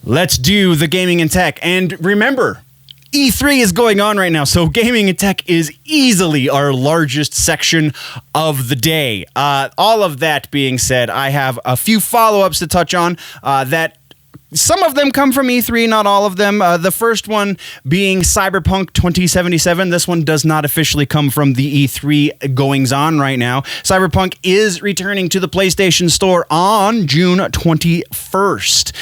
Let's do the gaming and tech. And remember, E3 is going on right now, so gaming and tech is easily our largest section of the day. All of that being said, I have a few follow-ups to touch on that some of them come from E3, not all of them. The first one being Cyberpunk 2077. This one does not officially come from the E3 goings-on right now. Cyberpunk is returning to the PlayStation Store on June 21st.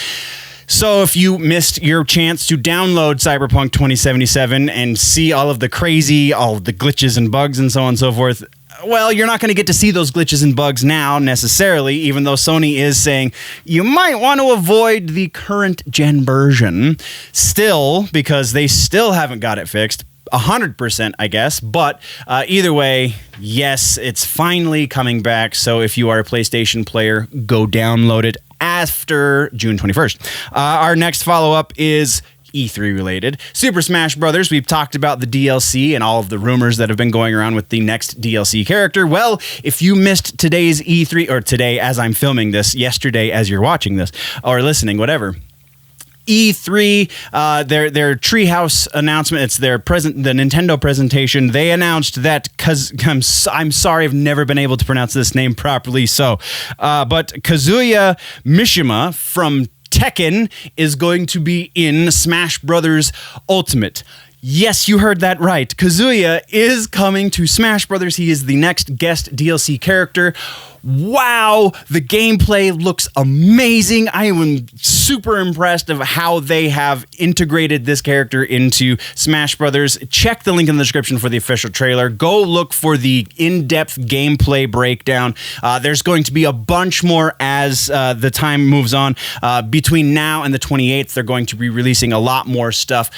So if you missed your chance to download Cyberpunk 2077 and see all of the glitches and bugs and so on and so forth, well, you're not going to get to see those glitches and bugs now necessarily, even though Sony is saying you might want to avoid the current gen version still, because they still haven't got it fixed 100%, I guess. But either way, yes, it's finally coming back. So if you are a PlayStation player, go download it after June 21st. Our next follow-up is E3 related. Super Smash Brothers. We've talked about the DLC and all of the rumors that have been going around with the next DLC character. Well, if you missed today's E3, or today as I'm filming this, yesterday as you're watching this, or listening, whatever, E3, their Treehouse announcement, it's the Nintendo presentation. They announced that, I'm sorry, I've never been able to pronounce this name properly, but Kazuya Mishima from Tekken is going to be in Smash Brothers Ultimate. Yes, you heard that right. Kazuya is coming to Smash Brothers. He is the next guest DLC character. Wow, the gameplay looks amazing. I am super impressed of how they have integrated this character into Smash Brothers. Check the link in the description for the official trailer. Go look for the in-depth gameplay breakdown. There's going to be a bunch more as the time moves on. Between now and the 28th, they're going to be releasing a lot more stuff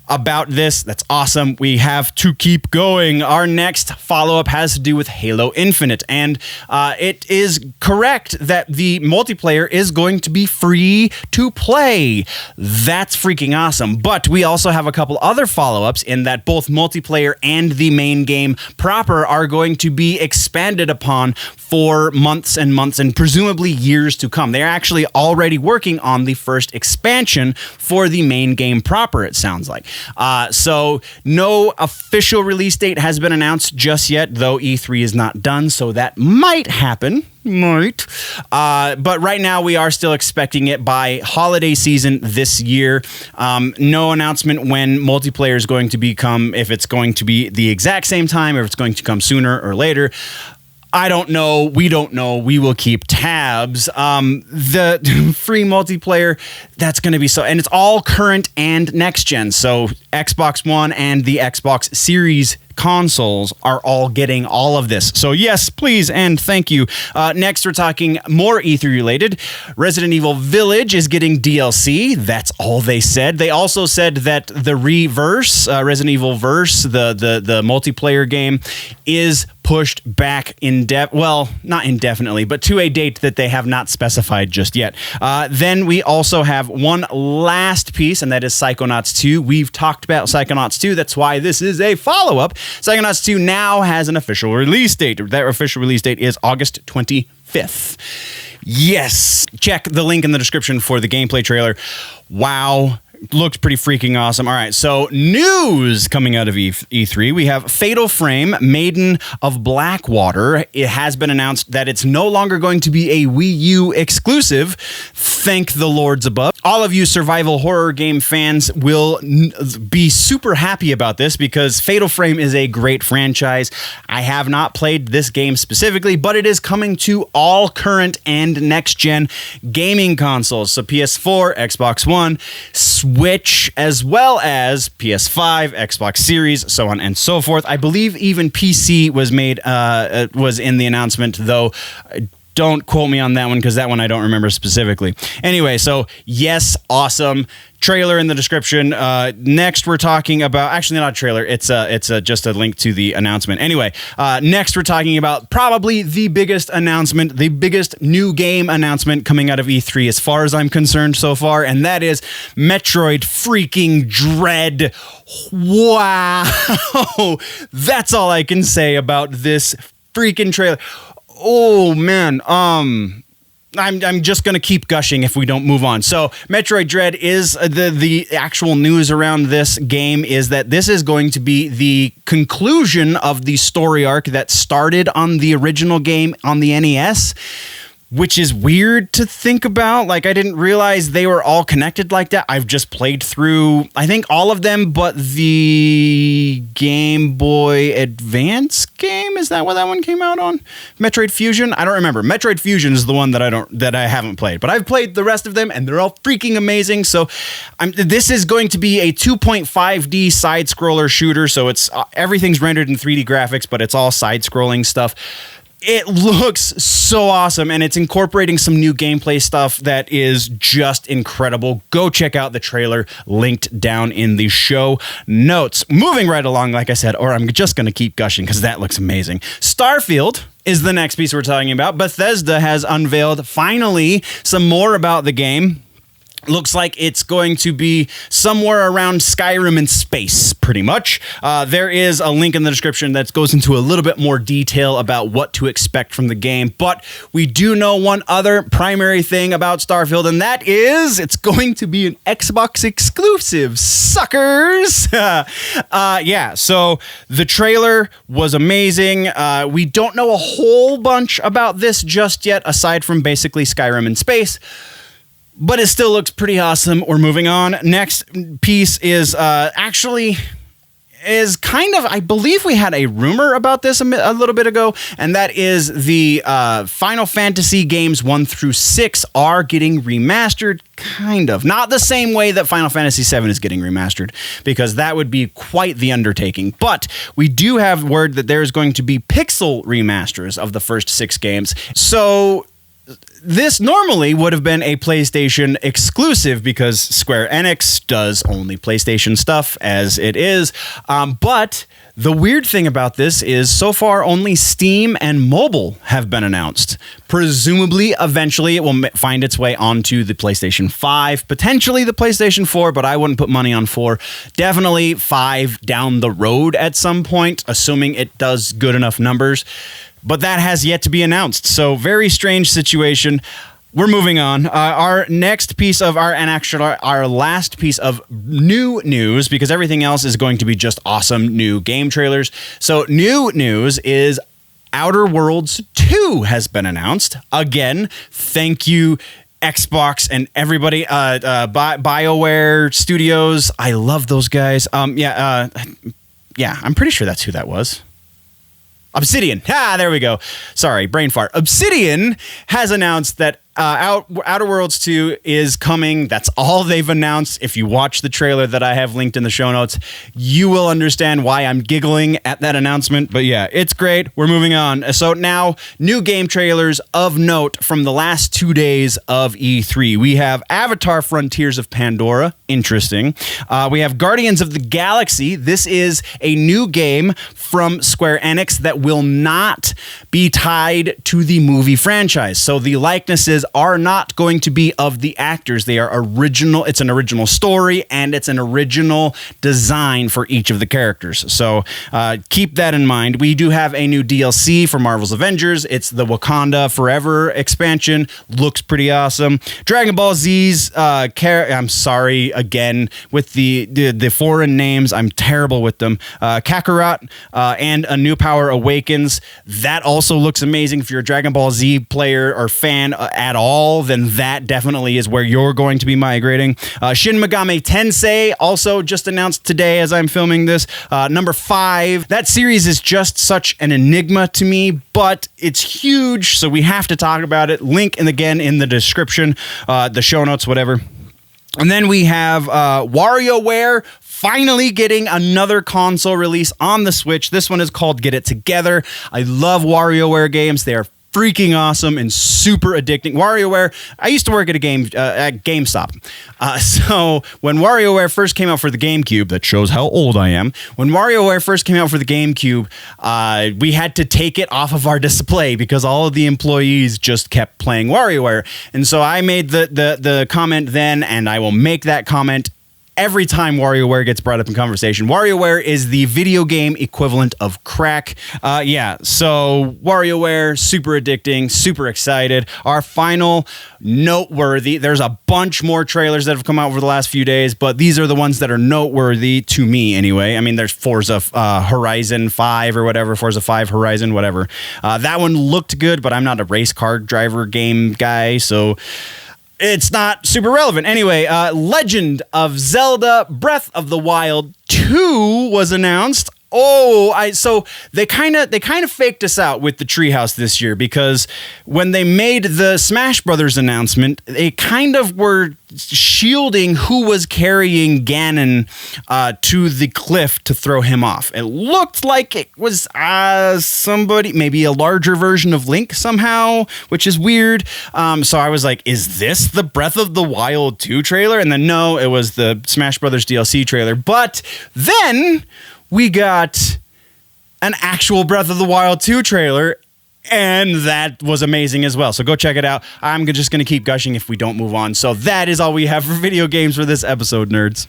about this. That's awesome. We have to keep going. Our next follow-up has to do with Halo Infinite, and it is correct that the multiplayer is going to be free to play. That's freaking awesome. But we also have a couple other follow-ups in that both multiplayer and the main game proper are going to be expanded upon for months and months and presumably years to come. They're actually already working on the first expansion for the main game proper, it sounds like. So no official release date has been announced just yet, though E3 is not done, so that might happen. But right now we are still expecting it by holiday season this year. No announcement when multiplayer is going to become, if it's going to be the exact same time, or if it's going to come sooner or later. I don't know. We don't know. We will keep tabs. The free multiplayer, that's going to be so... And it's all current and next gen. So Xbox One and the Xbox Series consoles are all getting all of this. So yes, please and thank you. Next, we're talking more E3 related. Resident Evil Village is getting DLC. That's all they said. They also said that the Resident Evil Verse, the multiplayer game, is pushed back not indefinitely, but to a date that they have not specified just yet. Then we also have one last piece, and that is Psychonauts 2. We've talked about Psychonauts 2. That's why this is a follow-up. Psychonauts 2 now has an official release date. Their official release date is August 25th. Yes. Check the link in the description for the gameplay trailer. Wow. Looked pretty freaking awesome. All right, so news coming out of E3. We have Fatal Frame, Maiden of Blackwater. It has been announced that it's no longer going to be a Wii U exclusive. Thank the lords above. All of you survival horror game fans will be super happy about this because Fatal Frame is a great franchise. I have not played this game specifically, but it is coming to all current and next-gen gaming consoles. So PS4, Xbox One, Switch, as well as PS5, Xbox Series, so on and so forth. I believe even PC was was in the announcement, though. Don't quote me on that one because that one I don't remember specifically. Anyway, so yes, awesome. Trailer in the description. Next, we're talking about... Actually, not a trailer. It's just a link to the announcement. Anyway, next, we're talking about probably the biggest announcement, the biggest new game announcement coming out of E3 as far as I'm concerned so far, and that is Metroid freaking Dread. Wow. That's all I can say about this freaking trailer. Oh, man. I'm just going to keep gushing if we don't move on. So Metroid Dread is the actual news around this game is that this is going to be the conclusion of the story arc that started on the original game on the NES, which is weird to think about. Like, I didn't realize they were all connected like that. I've just played through, I think, all of them, but the Game Boy Advance game, is that what that one came out on? Metroid Fusion? I don't remember. Metroid Fusion is the one that I haven't played, but I've played the rest of them, and they're all freaking amazing. So this is going to be a 2.5D side-scroller shooter, so it's everything's rendered in 3D graphics, but it's all side-scrolling stuff. It looks so awesome, and it's incorporating some new gameplay stuff that is just incredible. Go check out the trailer, linked down in the show notes. Moving right along, like I said, or I'm just going to keep gushing because that looks amazing. Starfield is the next piece we're talking about. Bethesda has unveiled, finally, some more about the game. Looks like it's going to be somewhere around Skyrim in space, pretty much. There is a link in the description that goes into a little bit more detail about what to expect from the game. But we do know one other primary thing about Starfield, and that is it's going to be an Xbox exclusive, suckers! Yeah, so the trailer was amazing. We don't know a whole bunch about this just yet, aside from basically Skyrim in space. But it still looks pretty awesome. We're moving on. Next piece is kind of, I believe we had a rumor about this a little bit ago, and that is the Final Fantasy games 1 through 6 are getting remastered, kind of. Not the same way that Final Fantasy 7 is getting remastered, because that would be quite the undertaking. But we do have word that there is going to be pixel remasters of the first 6 games. So this normally would have been a PlayStation exclusive because Square Enix does only PlayStation stuff as it is. But the weird thing about this is so far only Steam and mobile have been announced. Presumably, eventually it will find its way onto the PlayStation 5, potentially the PlayStation 4, but I wouldn't put money on 4. Definitely 5 down the road at some point, assuming it does good enough numbers. But that has yet to be announced. So very strange situation. We're moving on. Our next piece of our last piece of new news, because everything else is going to be just awesome new game trailers. So new news is Outer Worlds 2 has been announced. Again, thank you, Xbox and everybody, BioWare Studios. I love those guys. Yeah, I'm pretty sure that's who that was. Obsidian. There we go. Sorry, brain fart. Obsidian has announced that Outer Worlds 2 is coming. That's all they've announced. If you watch the trailer that I have linked in the show notes, you will understand why I'm giggling at that announcement. But yeah, it's great. We're moving on. So now, new game trailers of note from the last 2 days of E3. We have Avatar Frontiers of Pandora. Interesting. We have Guardians of the Galaxy. This is a new game from Square Enix that will not be tied to the movie franchise. So the likenesses are not going to be of the actors. They are original. It's an original story, and it's an original design for each of the characters. So keep that in mind. We do have a new DLC for Marvel's Avengers. It's the Wakanda Forever expansion. Looks pretty awesome. Dragon Ball Z's I'm sorry again with the foreign names. I'm terrible with them. Kakarot and A New Power Awakens. That also looks amazing. If you're a Dragon Ball Z player or fan at all, then that definitely is where you're going to be migrating. Shin Megami Tensei also just announced today as I'm filming this. Number 5. That series is just such an enigma to me, but it's huge, so we have to talk about it. Link again in the description, the show notes, whatever. And then we have WarioWare finally getting another console release on the Switch. This one is called Get It Together. I love WarioWare games. They are freaking awesome and super addicting. WarioWare, I used to work at at GameStop. So when WarioWare first came out for the GameCube, that shows how old I am. When WarioWare first came out for the GameCube, we had to take it off of our display because all of the employees just kept playing WarioWare. And so I made the comment then, and I will make that comment every time WarioWare gets brought up in conversation. WarioWare is the video game equivalent of crack. So WarioWare, super addicting, super excited. Our final noteworthy, there's a bunch more trailers that have come out over the last few days, but these are the ones that are noteworthy to me anyway. I mean, there's Forza Horizon 5 or whatever, Forza 5 Horizon, whatever. That one looked good, but I'm not a race car driver game guy, so it's not super relevant. Anyway, Legend of Zelda Breath of the Wild 2 was announced. So they kind of faked us out with the Treehouse this year, because when they made the Smash Brothers announcement, they kind of were shielding who was carrying Ganon to the cliff to throw him off. It looked like it was somebody, maybe a larger version of Link somehow, which is weird. So I was like, is this the Breath of the Wild 2 trailer? And then no, it was the Smash Brothers DLC trailer. But then we got an actual Breath of the Wild 2 trailer, and that was amazing as well. So go check it out. I'm just going to keep gushing if we don't move on. So that is all we have for video games for this episode, nerds.